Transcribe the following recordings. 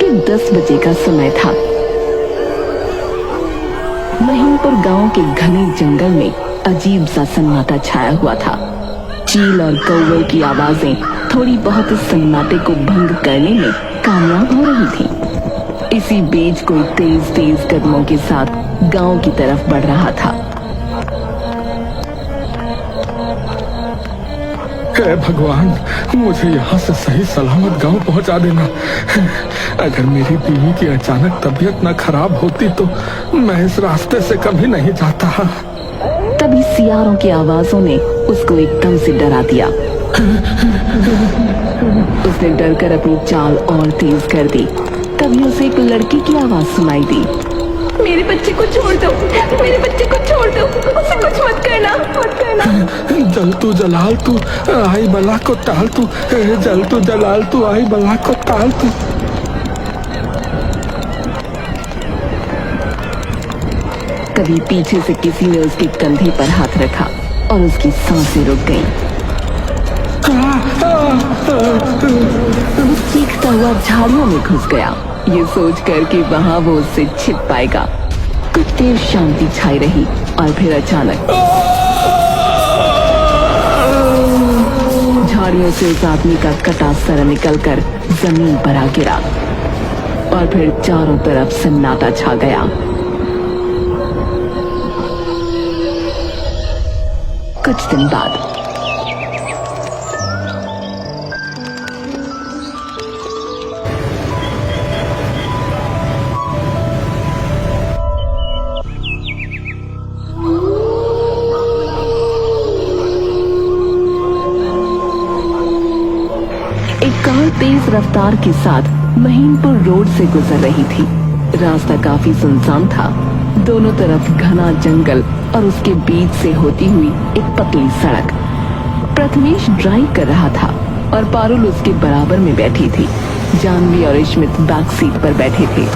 करीब 10 बजे का समय था। महिमपुर गांव के घने जंगल में अजीब सा सन्नाटा छाया हुआ था। चील और कौवे की आवाजें थोड़ी बहुत सन्नाटे को भंग करने में कामयाब हो रही थी। इसी बीच कोई तेज तेज कदमों के साथ गांव की तरफ बढ़ रहा था। हे भगवान, मुझे यहाँ से सही सलामत गांव पहुँचा देना। अगर मेरी बीवी की अचानक तबीयत न खराब होती तो मैं इस रास्ते से कभी नहीं जाता। तभी सियारों की आवाजों ने उसको एकदम से डरा दिया। उसने डरकर अपनी चाल और तेज कर दी। तभी उसे एक लड़की की आवाज सुनाई दी। मेरे बच्चे को छोड़ दो, मेरे बच्चे को छोड़ दो, उसे कुछ मत करना, मत करना। जल तू जलाल तू आई बला को टाल तू, जल तू जलाल तू आई बला को टाल तू। कभी पीछे से किसी ने उसके कंधे पर हाथ रखा और उसकी सांसें रुक गईं। वो चीखता हुआ झाड़ियों में घुस गया, ये सोचकर कि वहां वो उससे छिप पाएगा। कुछ देर शांति छाई रही और फिर अचानक झाड़ियों से उस आदमी का कटा सर निकलकर जमीन पर आ गिरा और फिर चारों तरफ सन्नाटा छा गया। कुछ दिन बाद एक कार तेज रफ्तार के साथ महिमपुर रोड से गुजर रही थी। रास्ता काफी सुनसान था। दोनों तरफ घना जंगल और उसके बीच से होती हुई एक पतली सड़क। प्रथमेश ड्राइव कर रहा था और पारुल उसके बराबर में बैठी थी। जानवी और इश्मित बैक सीट पर बैठे थे।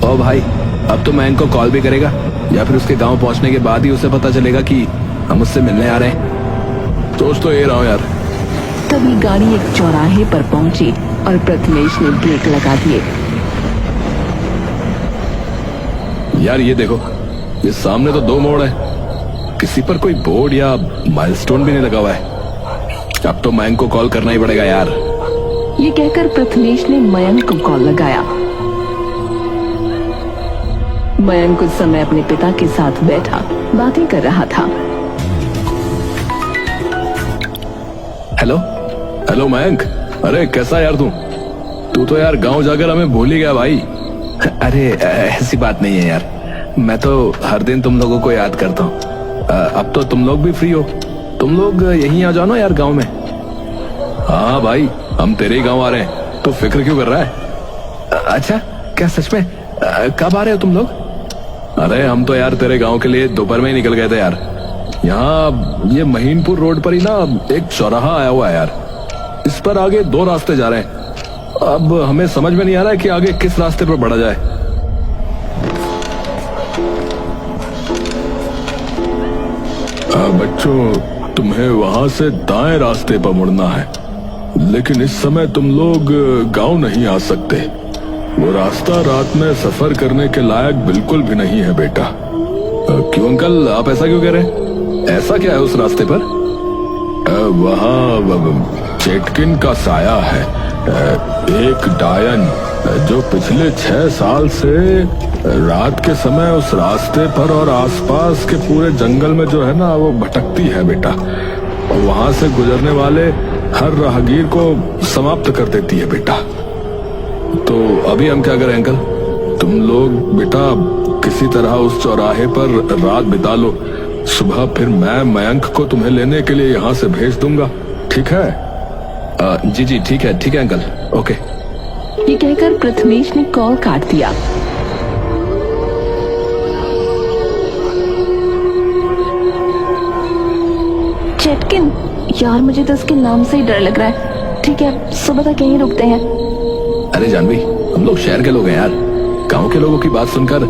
ओ भाई, अब तो मयंक को कॉल भी करेगा या फिर उसके गांव पहुंचने के बाद ही उसे पता चलेगा कि हम उससे मिलने आ रहे हैं। सोच तो ये रहा हूं यार। तभी गाड़ी एक चौराहे पर पहुंची और प्रथमेश ने ब्रेक लगा दिए। यार ये देखो, ये सामने तो 2 मोड़ है, किसी पर कोई बोर्ड या माइलस्टोन भी नहीं लगा हुआ है। अब तो मयंक को कॉल करना ही पड़ेगा यार। ये कहकर प्रथमेश ने मयंक को कॉल लगाया। मयंक कुछ समय अपने पिता के साथ बैठा बातें कर रहा था। हेलो हेलो मयंक, अरे कैसा यार तू तो यार गांव जाकर हमें भूल ही गया भाई। अरे ऐसी बात नहीं है यार, मैं तो हर दिन तुम लोगों को याद करता हूँ। अब तो तुम लोग भी फ्री हो, तुम लोग यहीं आ जाओ ना यार गांव में। हाँ भाई, हम तेरे ही गांव आ रहे हैं, तो फिक्र क्यों कर रहा है? अच्छा, क्या सच में? कब आ रहे हो तुम लोग? अरे हम तो यार तेरे गांव के लिए दोपहर में ही निकल गए थे यार। यहाँ ये महिमपुर रोड पर ही ना एक चौराहा आया हुआ है यार, इस पर आगे 2 रास्ते जा रहे हैं। अब हमें समझ में नहीं आ रहा है कि आगे किस रास्ते पर बढ़ा जाए। बच्चों, तुम्हें वहां से दाएं रास्ते पर मुड़ना है, लेकिन इस समय तुम लोग गांव नहीं आ सकते। वो रास्ता रात में सफर करने के लायक बिल्कुल भी नहीं है बेटा। क्यों अंकल, आप ऐसा क्यों कह रहे हैं? ऐसा क्या है उस रास्ते पर? वहाँ चेटकिन का साया है, एक डायन जो पिछले 6 साल से रात के समय उस रास्ते पर और आसपास के पूरे जंगल में जो है ना वो भटकती है बेटा, और वहां से गुजरने वाले हर राहगीर को समाप्त कर देती है बेटा। तो अभी हम क्या करें अंकल? तुम लोग बेटा किसी तरह उस चौराहे पर रात बिता लो, सुबह फिर मैं मयंक को तुम्हें लेने के लिए यहाँ से भेज दूंगा, ठीक है? जी ठीक है अंकल, ओके। ये कहकर प्रथमेश ने कॉल काट दिया। चेटकिन, यार मुझे तो उसके नाम से ही डर लग रहा है। ठीक है, सुबह तक यहीं रुकते हैं। अरे जानवी, हम लोग शहर के लोग हैं यार, गांव के लोगों की बात सुनकर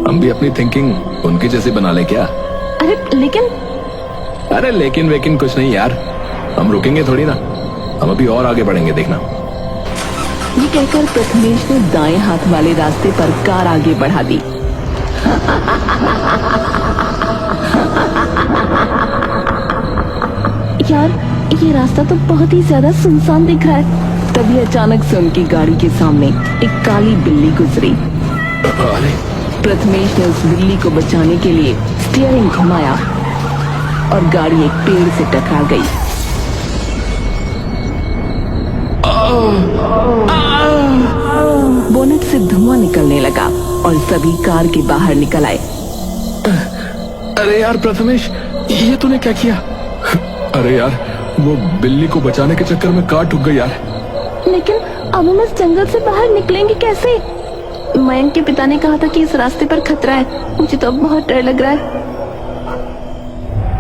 हम भी अपनी थिंकिंग उनकी जैसी बना ले क्या? अरे लेकिन वेकिन कुछ नहीं यार, हम रुकेंगे थोड़ी ना, हम अभी और आगे बढ़ेंगे, देखना। ये कहकर प्रथमेश ने दाएं हाथ वाले रास्ते पर कार आगे बढ़ा दी। यार, ये रास्ता तो बहुत ही ज्यादा सुनसान दिख रहा है। तभी अचानक से उनकी गाड़ी के सामने एक काली बिल्ली गुजरी। अरे प्रथमेश ने उस बिल्ली को बचाने के लिए स्टीयरिंग घुमाया और गाड़ी एक पेड़ से टकरा गई। बोनट से धुआं निकलने लगा और सभी कार के बाहर निकल आए। अरे यार प्रथमेश, ये तूने क्या किया? अरे यार, वो बिल्ली को बचाने के चक्कर में कार ठुक गई यार। लेकिन अब हम इस जंगल से बाहर निकलेंगे कैसे? मयंक के पिता ने कहा था कि इस रास्ते पर खतरा है। मुझे तो अब बहुत डर लग रहा है।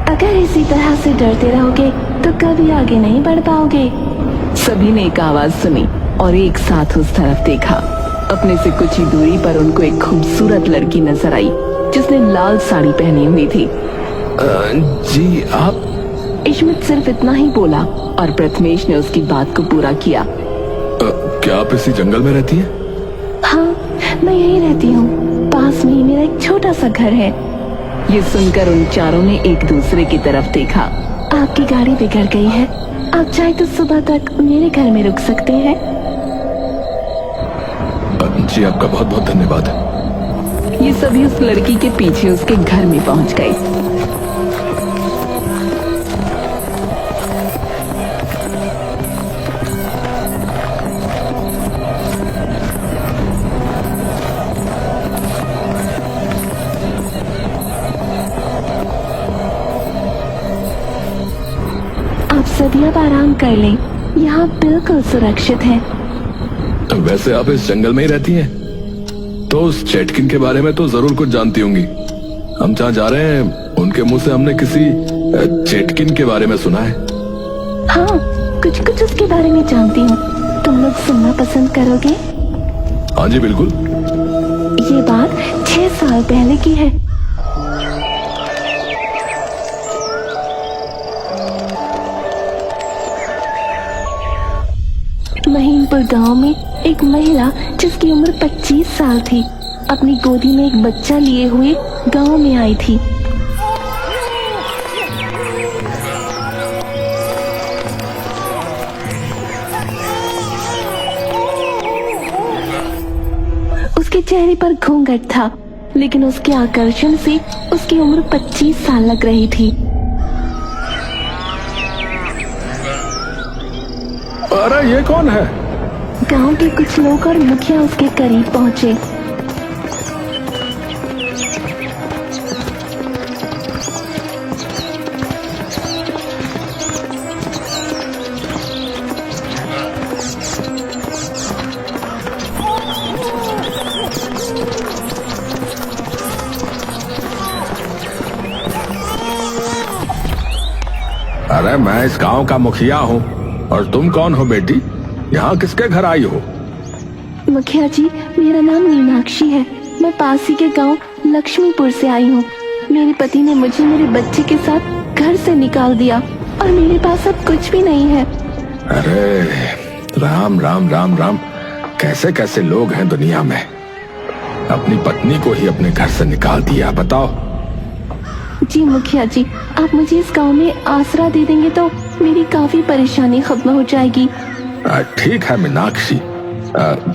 अगर इसी तरह से डरते रहोगे तो कभी आगे नहीं बढ़ पाओगे। सभी ने एक आवाज सुनी और एक साथ उस तरफ देखा। अपने से कुछ ही दूरी पर उनको एक खूबसूरत लड़की नजर आई जिसने लाल साड़ी पहनी हुई थी। जी आप? इश्मित सिर्फ इतना ही बोला और प्रथमेश ने उसकी बात को पूरा किया। क्या आप इसी जंगल में रहती हैं? हाँ, मैं यहीं रहती हूँ। पास में ही मेरा एक छोटा सा घर है। ये सुनकर उन चारों ने एक दूसरे की तरफ देखा। आपकी गाड़ी बिगड़ गई है, आप चाहे तो सुबह तक मेरे घर में रुक सकते हैं। जी आपका बहुत बहुत धन्यवाद। ये सभी उस लड़की के पीछे उसके घर में पहुंच गए। आप सभी अब आराम कर लें, यहाँ बिल्कुल सुरक्षित है। वैसे आप इस जंगल में ही रहती हैं, तो उस चेटकिन के बारे में तो जरूर कुछ जानती होंगी। हम जहाँ जा रहे हैं उनके मुंह से हमने किसी चेटकिन के बारे में सुना है। हाँ, कुछ कुछ उसके बारे में जानती हूँ। तुम लोग सुनना पसंद करोगे? हाँ जी बिल्कुल। ये बात 6 साल पहले की है। महीनपुर गांव में एक महिला जिसकी उम्र 25 साल थी, अपनी गोदी में एक बच्चा लिए हुए गांव में आई थी। उसके चेहरे पर घूंघट था, लेकिन उसके आकर्षण से उसकी उम्र 25 साल लग रही थी। अरे ये कौन है? गांव के कुछ लोग और मुखिया उसके करीब पहुंचे। अरे मैं इस गांव का मुखिया हूँ। और तुम कौन हो बेटी? यहाँ किसके घर आई हो? मुखिया जी, मेरा नाम मीनाक्षी है। मैं पास ही के गांव लक्ष्मीपुर से आई हूँ। मेरे पति ने मुझे मेरे बच्चे के साथ घर से निकाल दिया और मेरे पास अब कुछ भी नहीं है। अरे राम राम राम राम, कैसे कैसे लोग हैं दुनिया में। अपनी पत्नी को ही अपने घर से निकाल दिया, बताओ। जी मुखिया जी, आप मुझे इस गांव में आसरा दे देंगे तो मेरी काफी परेशानी खत्म हो जाएगी। ठीक है मीनाक्षी,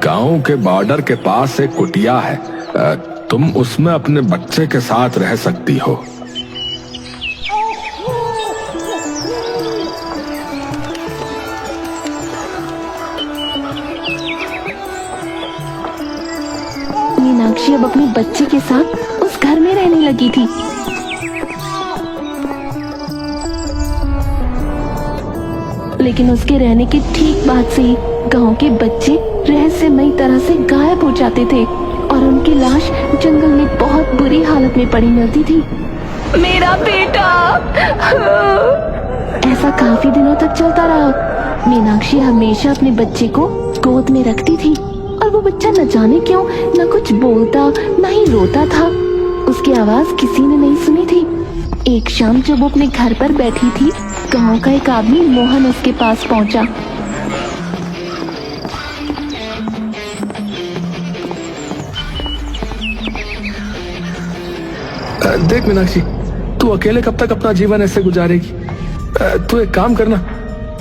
गांव के बॉर्डर के पास एक कुटिया है। तुम उसमें अपने बच्चे के साथ रह सकती हो। मीनाक्षी अब अपने बच्चे के साथ उस घर में रहने लगी थी। लेकिन उसके रहने के ठीक बाद से ही गांव के बच्चे रहस्यमयी तरह से गायब हो जाते थे और उनकी लाश जंगल में बहुत बुरी हालत में पड़ी मिलती थी। मेरा बेटा! ऐसा काफी दिनों तक चलता रहा। मीनाक्षी हमेशा अपने बच्चे को गोद में रखती थी और वो बच्चा न जाने क्यों न कुछ बोलता न ही रोता था। उसकी आवाज किसी ने नहीं सुनी थी। एक शाम जब वो अपने घर पर बैठी थी, गांव का एक आदमी मोहन उसके पास पहुंचा। देख मीनाक्षी, तू अकेले कब तक अपना जीवन ऐसे गुजारेगी? तू एक काम करना,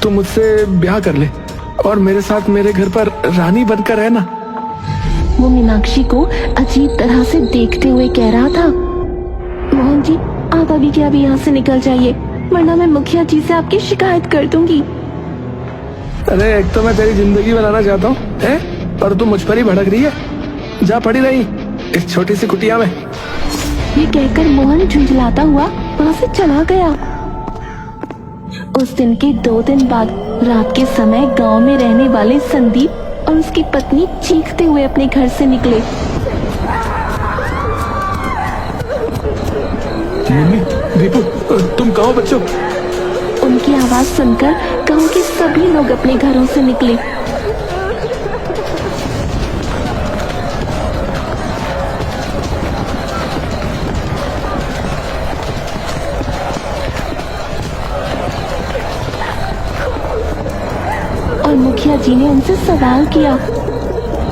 तू मुझसे ब्याह कर ले और मेरे साथ मेरे घर पर रानी बनकर रहना। वो मीनाक्षी को अजीब तरह से देखते हुए कह रहा था। मोहन जी, आप अभी के अभी यहाँ से निकल जाइए, वरना मैं मुखिया जी से आपकी शिकायत कर दूंगी। अरे एक तो मैं तेरी जिंदगी बनाना चाहता हूँ, और तू मुझ पर ही भड़क रही है। जा पड़ी रही इस छोटी सी कुटिया में। ये कहकर मोहन झुंझलाता हुआ वहाँ से चला गया। उस दिन के 2 दिन बाद रात के समय गांव में रहने वाले संदीप और उसकी पत्नी चीखते हुए अपने घर से निकले। मम्मी, दीपू, तुम कहो बच्चों। उनकी आवाज सुनकर गांव के सभी लोग अपने घरों से निकले। और मुखिया जी ने उनसे सवाल किया।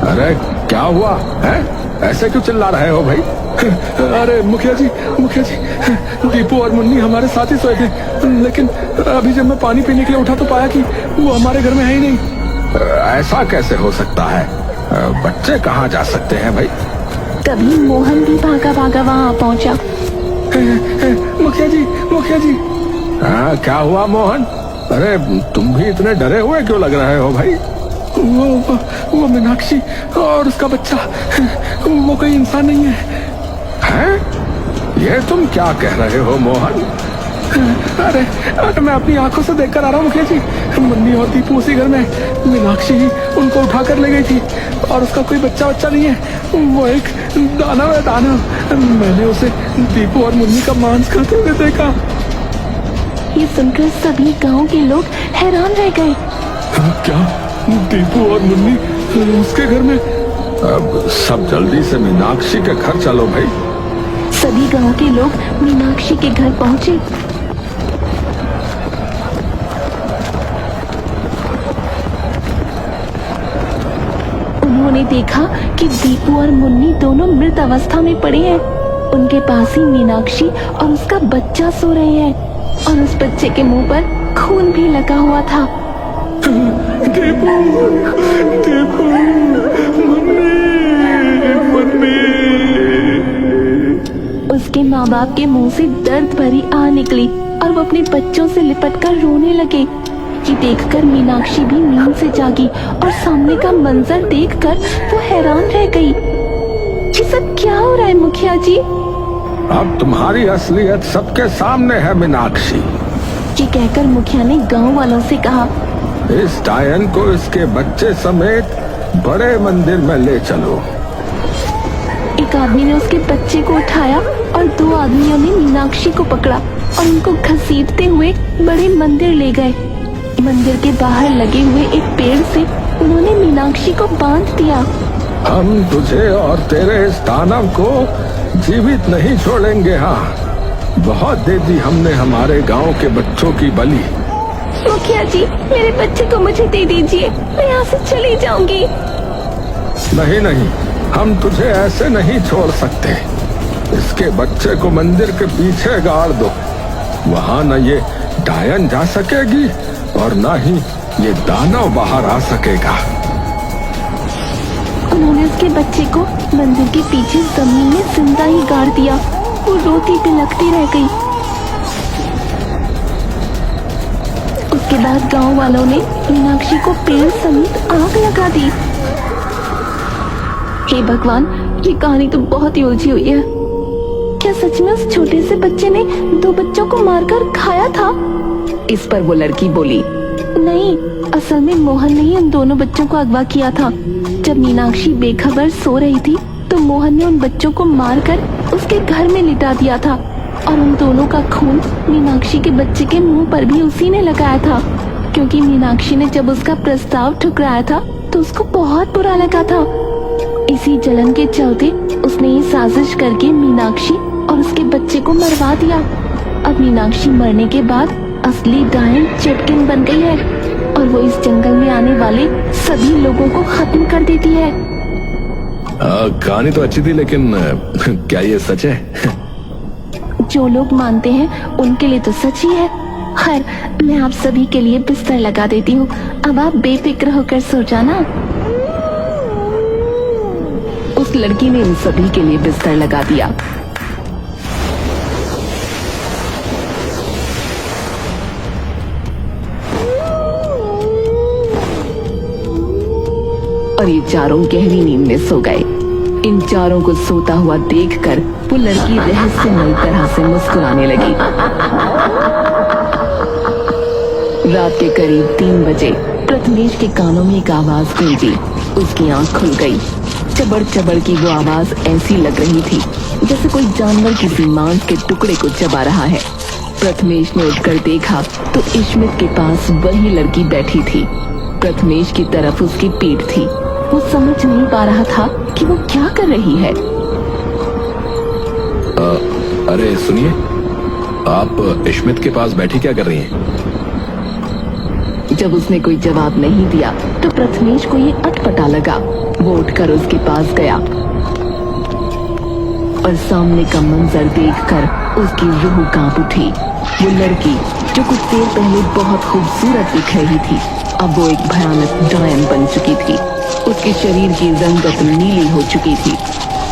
अरे क्या हुआ है? ऐसे क्यों चिल्ला रहे हो भाई? अरे मुखिया जी, दीपू और मुन्नी हमारे साथ ही सोए थे, लेकिन अभी जब मैं पानी पीने के लिए उठा तो पाया कि वो हमारे घर में है ही नहीं। ऐसा कैसे हो सकता है? बच्चे कहाँ जा सकते हैं भाई? तभी मोहन भी भागा भागा वहाँ पहुँचा। मुखिया जी। हाँ, क्या हुआ मोहन? अरे तुम भी इतने डरे हुए क्यों लग रहे हो भाई? वो मीनाक्षी और उसका बच्चा, वो कोई इंसान नहीं है। हैं? ये तुम क्या कह रहे हो मोहन? अरे मैं अपनी आंखों से देखकर आ रहा हूँ मुखिया जी। मुन्नी और दीपू उसी घर में, मीनाक्षी ही उनको उठा कर ले गई थी और उसका कोई बच्चा नहीं है। वो एक दानव है, दानव। मैंने उसे दीपू और मुन्नी का मांस खाते हुए देखा। ये सुनकर सभी गांव के लोग हैरान रह गए। क्या दीपू और मुन्नी उसके घर में? अब सब जल्दी से मीनाक्षी के घर चलो भाई। सभी गांव के लोग मीनाक्षी के घर पहुंचे। उन्होंने देखा कि दीपू और मुन्नी दोनों मृत अवस्था में पड़े हैं। उनके पास ही मीनाक्षी और उसका बच्चा सो रहे हैं और उस बच्चे के मुंह पर खून भी लगा हुआ था। दीपू, मुन्नी। उसके माँ बाप के मुंह से दर्द भरी आह निकली और वो अपने बच्चों से लिपटकर रोने लगे। ये देखकर मीनाक्षी भी नींद से जागी और सामने का मंजर देखकर वो हैरान रह गई। ये सब क्या हो रहा है मुखिया जी? अब तुम्हारी असलियत सबके सामने है मीनाक्षी। ये कहकर मुखिया ने गांव वालों से कहा, इस डायन को इसके बच्चे समेत बड़े मंदिर में ले चलो। एक आदमी ने उसके बच्चे को उठाया और 2 आदमियों ने मीनाक्षी को पकड़ा और उनको घसीटते हुए बड़े मंदिर ले गए। मंदिर के बाहर लगे हुए एक पेड़ से उन्होंने मीनाक्षी को बांध दिया। हम तुझे और तेरे इस दानव को जीवित नहीं छोड़ेंगे। हाँ, बहुत दे दी हमने हमारे गांव के बच्चों की बलि। मुखिया जी, मेरे बच्चे को मुझे दे दीजिए, मैं यहाँ से चली जाऊंगी। नहीं, हम तुझे ऐसे नहीं छोड़ सकते। इसके बच्चे को मंदिर के पीछे गाड़ दो। वहाँ न ये डायन जा सकेगी और न ही ये दानव बाहर आ सकेगा। उन्होंने उसके बच्चे को मंदिर के पीछे जमीन में जिंदा ही गाड़ दिया। वो रोती बिलखती रह गई। उसके बाद गांव वालों ने मीनाक्षी को पेड़ समेत आग लगा दी। हे भगवान, ये कहानी तो बहुत ही उलझी हुई है। क्या सच में उस छोटे से बच्चे ने 2 बच्चों को मारकर खाया था? इस पर वो लड़की बोली, नहीं, असल में मोहन ने ही उन दोनों बच्चों को अगवा किया था। जब मीनाक्षी बेखबर सो रही थी तो मोहन ने उन बच्चों को मारकर उसके घर में लिटा दिया था और उन दोनों का खून मीनाक्षी के बच्चे के मुंह पर भी उसी ने लगाया था, क्योंकि मीनाक्षी ने जब उसका प्रस्ताव ठुकराया था तो उसको बहुत बुरा लगा था। इसी जलन के चलते उसने ये साजिश करके मीनाक्षी और उसके बच्चे को मरवा दिया। अब मीनाक्षी मरने के बाद असली डायन चुटकिन बन गई है और वो इस जंगल में आने वाले सभी लोगों को खत्म कर देती है। कहानी तो अच्छी थी, लेकिन क्या ये सच है? जो लोग मानते हैं उनके लिए तो सच ही है। खैर, मैं आप सभी के लिए बिस्तर लगा देती हूँ। अब आप बेफिक्र होकर सो जाना। उस लड़की ने इन सभी के लिए बिस्तर लगा दिया। और ये चारों गहरी नींद में सो गए। इन चारों को सोता हुआ देखकर वो लड़की रहस्यमयी तरह से मुस्कुराने लगी। रात के करीब 3 बजे प्रथमेश के कानों में एक आवाज गूंजी। उसकी आंख खुल गई। चबड़ चबड़ की वो आवाज ऐसी लग रही थी जैसे कोई जानवर किसी मांस के टुकड़े को चबा रहा है। प्रथमेश ने उठकर देखा तो इश्मित के पास वही लड़की बैठी थी। प्रथमेश की तरफ उसकी पीठ थी। वो समझ नहीं पा रहा था कि वो क्या कर रही है। अरे सुनिए, आप इश्मित के पास बैठी क्या कर रही हैं? जब उसने कोई जवाब नहीं दिया तो प्रथमेश को ये अटपटा लगा। वो उठकर उसके पास गया और सामने का मंजर देखकर उसकी रूह कांप उठी। वो लड़की जो कुछ देर पहले बहुत खूबसूरत दिख रही थी, अब वो एक भयानक डायन बन चुकी थी। उसके शरीर की रंगत नीली हो चुकी थी।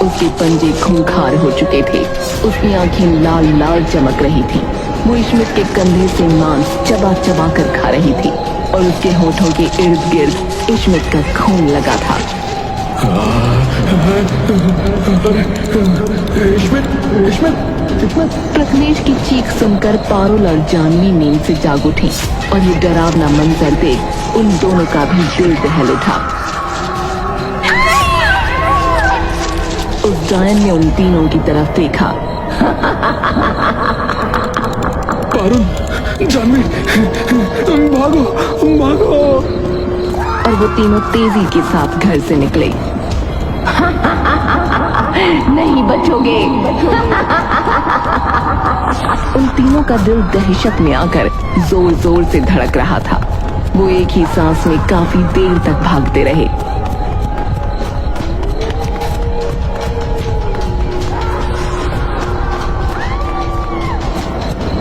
उसके पंजे खूंखार हो चुके थे। उसकी आंखें लाल लाल चमक रही थी। वो इश्मित के कंधे से मांस चबा चबा कर खा रही थी और उसके होठों के इर्द गिर्द इश्मित का खून लगा था। प्रथमेश की चीख सुनकर पारुल और जानवी नींद से जाग उठी और ये डरावना मंजर देख उन दोनों का भी दिल दहल उठा। उस डायन ने उन तीनों की तरफ देखा। पारुल, जानवी, भागो भागो। और वो तीनों तेजी के साथ घर से निकले। नहीं बचोगे। उन तीनों का दिल दहशत में आकर जोर जोर से धड़क रहा था। वो एक ही सांस में काफी देर तक भागते रहे।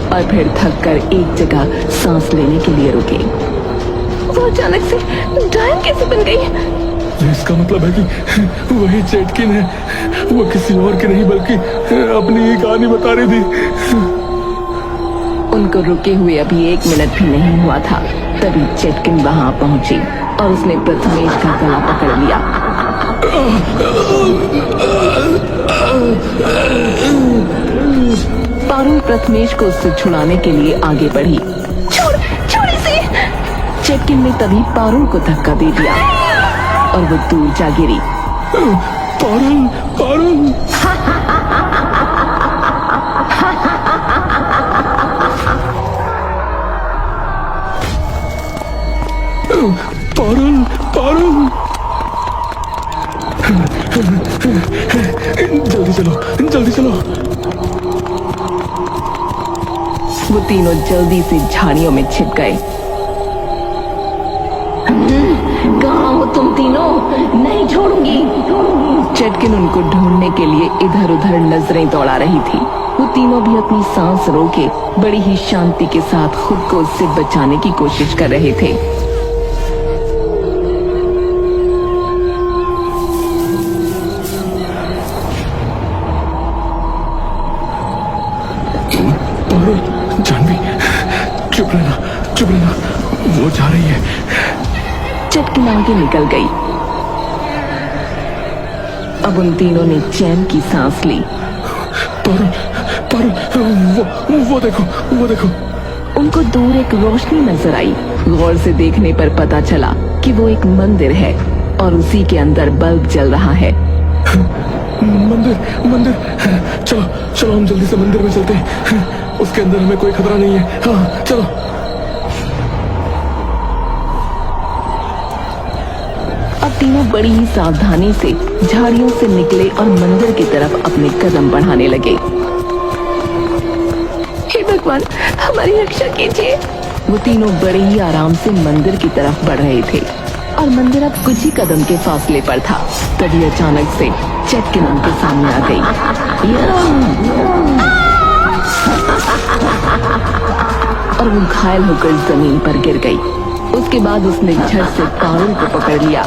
और फिर थक कर एक जगह सांस लेने के लिए रुके। वो अचानक से डायन कैसे बन गई? इसका मतलब है कि वही चेटकिन है। वो किसी और की नहीं बल्कि अपनी ही कहानी बता रही थी। उनको रुके हुए अभी 1 मिनट भी नहीं हुआ था, तभी चेटकिन वहां पहुंची और उसने प्रथमेश का गला पकड़ लिया। पारुल प्रथमेश को उससे छुड़ाने के लिए आगे बढ़ी। छोड़ इसे! चेटकिन ने तभी पारुल को धक्का दे दिया और वो दूर जा गिरी। पारुल, पारुल। पारुल, पारुल। जल्दी चलो, जल्दी चलो। वो तीनों जल्दी से झाड़ियों में छिप गए। कहाँ हो तुम तीनों? नहीं छोड़ूंगी। चेटकिन उनको ढूंढने के लिए इधर उधर नजरें दौड़ा रही थी। वो तीनों भी अपनी सांस रोके बड़ी ही शांति के साथ खुद को उससे बचाने की कोशिश कर रहे थे। जानवी, चुप रहना, वो जा रही है। चेटकिन आगे निकल गई। अब उन तीनों ने चैन की सांस ली। पारुल, वो देखो। उनको दूर एक रोशनी नजर आई। गौर से देखने पर पता चला कि वो एक मंदिर है और उसी के अंदर बल्ब जल रहा है। मंदिर। चलो हम जल्दी से मंदिर में चलते हैं। उसके अंदर हमें कोई खतरा नहीं है। हाँ, चलो। अब तीनों बड़ी ही सावधानी से झाड़ियों से निकले और मंदिर की तरफ अपने कदम बढ़ाने लगे। हे भगवान, हमारी रक्षा कीजिए। वो तीनों बड़े ही आराम से मंदिर की तरफ बढ़ रहे थे और मंदिर अब कुछ ही कदम के फासले पर था। तभी अचानक से चेटकिन उनके सामने आ गई। और वो घायल होकर जमीन पर गिर गई। उसके बाद उसने झट से पारुल को पकड़ लिया।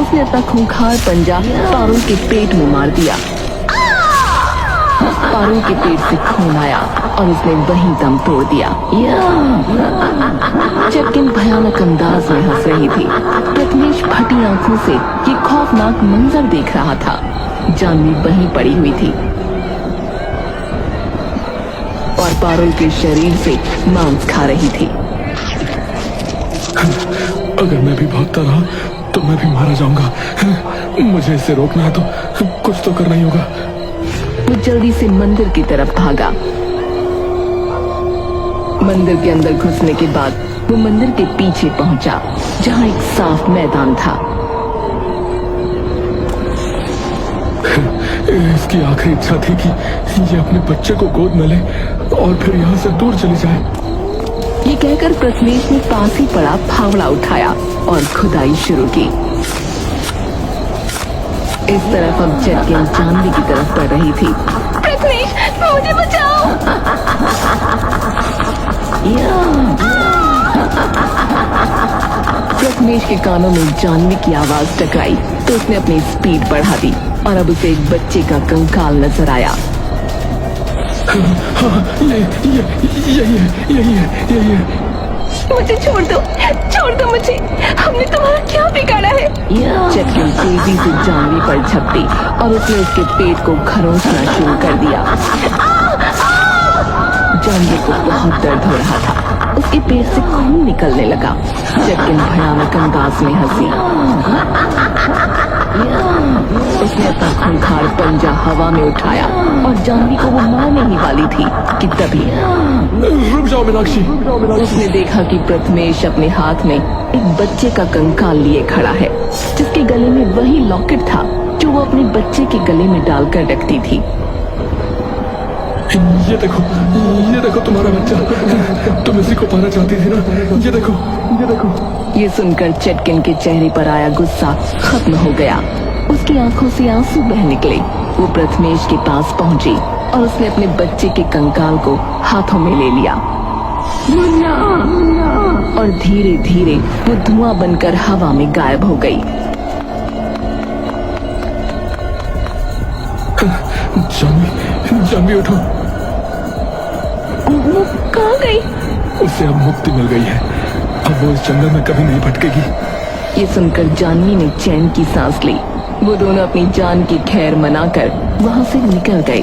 उसने अपना खूंखार पंजा पारुल के पेट में मार दिया। पारुल के पेट से खून आया और उसने वहीं दम तोड़ दिया। चटकिन भयानक अंदाज में हंस रही थी। प्रथमेश फटी आंखों से ये खौफनाक मंजर देख रहा था। जानवी वहीं पड़ी हुई थी और पारुल के शरीर से मांस खा रही थी। अगर मैं भी भागता रहा तो मैं भी मारा जाऊंगा। मुझे इसे रोकना है तो कुछ तो करना ही होगा। वो जल्दी से मंदिर की तरफ भागा। मंदिर के अंदर घुसने के बाद वो मंदिर के पीछे पहुंचा, जहां एक साफ मैदान था। इसकी आखिरी इच्छा थी कि ये अपने बच्चे को गोद में ले और फिर यहाँ से दूर चली जाए। ये कहकर प्रथमेश ने पास ही पड़ा फावड़ा उठाया और खुदाई शुरू की। इस तरफ अब चटकिन जानवी की तरफ बढ़ रही थी। प्रथमेश, मुझे बचाओ। प्रथमेश के कानों में जानवी की आवाज टकराई तो उसने अपनी स्पीड बढ़ा दी और अब उसे एक बच्चे का कंकाल नजर आया। यही है। मुझे छोड़ दो मुझे। हमने तुम्हारा क्या बिगाड़ा है? चटकिन तेजी से जानवी पर झपटी और उसने उसके पेट को खरोंचना शुरू कर दिया। जानवी को बहुत दर्द हो रहा था। उसके पेट से खून निकलने लगा। चटकिन भयानक अंदाज में हंसी। उसने अपना खूंखार पंजा हवा में उठाया और जानवी को वो मारने ही वाली थी कि तभी रुक जाओ मीनाक्षी। उसने देखा कि प्रथमेश अपने हाथ में एक बच्चे का कंकाल लिए खड़ा है, जिसके गले में वही लॉकेट था जो वो अपने बच्चे के गले में डालकर रखती थी। ये देखो तुम्हारा बच्चा। तुम इसी को पाना चाहती थी ना। ये देखो। ये सुनकर चटकिन के चेहरे पर आया गुस्सा खत्म हो गया। उसकी आंखों से आंसू बह निकले। वो प्रथमेश के पास पहुंची और उसने अपने बच्चे के कंकाल को हाथों में ले लिया और धीरे धीरे वो धुआं बनकर हवा में गायब हो गई। जानवी उठो। वो कहाँ गई? उसे अब मुक्ति मिल गई है। अब वो इस जंगल में कभी नहीं भटकेगी। ये सुनकर जानवी ने चैन की सांस ली। वो दोनों अपनी जान की खैर मनाकर वहां से निकल गए।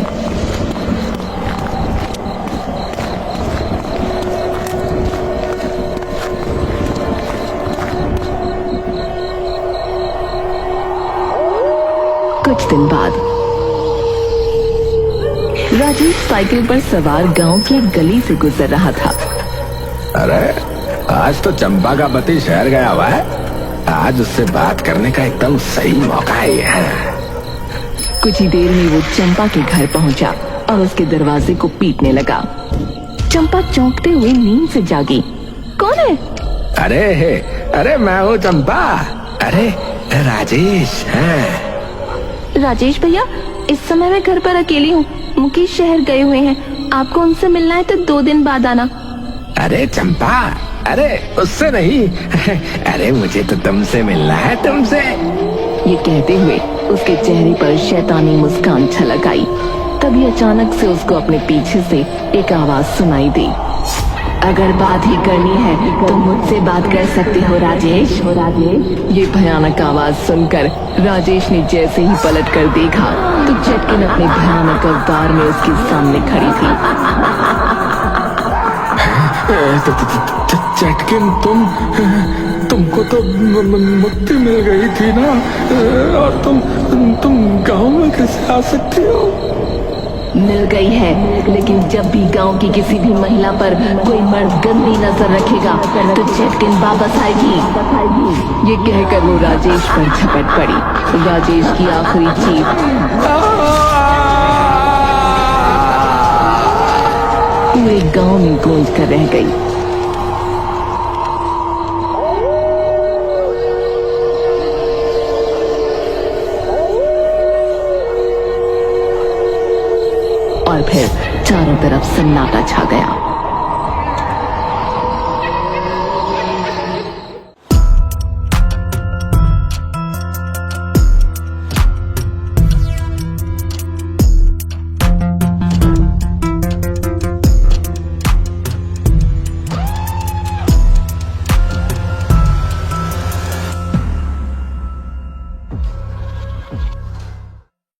कुछ दिन बाद राजेश साइकिल पर सवार गांव की एक गली से गुजर रहा था। अरे आज तो चंपा का पति शहर गया हुआ है। आज उससे बात करने का एकदम सही मौका है। कुछ ही देर में वो चंपा के घर पहुंचा और उसके दरवाजे को पीटने लगा। चंपा चौंकते हुए नींद से जागी। कौन है? अरे मैं हूँ चंपा। अरे राजेश है। राजेश भैया, इस समय मैं घर पर अकेली हूँ। मुकेश शहर गए हुए हैं। आपको उनसे मिलना है तो 2 दिन बाद आना। अरे चंपा, अरे उससे नहीं। अरे मुझे तो तुमसे मिलना है, तुमसे। ये कहते हुए उसके चेहरे पर शैतानी मुस्कान छलक आई। तभी अचानक से उसको अपने पीछे से एक आवाज सुनाई दी। अगर बात ही करनी है तो मुझसे बात कर सकते हो राजेश। ये भयानक आवाज सुनकर राजेश ने जैसे ही पलट कर देखा तो चटकिन अपने भयानक अवतार में उसके सामने खड़ी थी। चटकिन, तुमको तो मुक्ति मिल गई थी ना। और तुम गांव में कैसे आ सकती हो? मिल गई है, लेकिन जब भी गांव की किसी भी महिला पर कोई मर्द गंदी नजर रखेगा तो चटकिन वापस आएगी। ये कहकर वो राजेश पर झपट पड़ी। राजेश की आखिरी चीख पूरे गांव में गूंज कर रह गई। और फिर चारों तरफ सन्नाटा छा गया।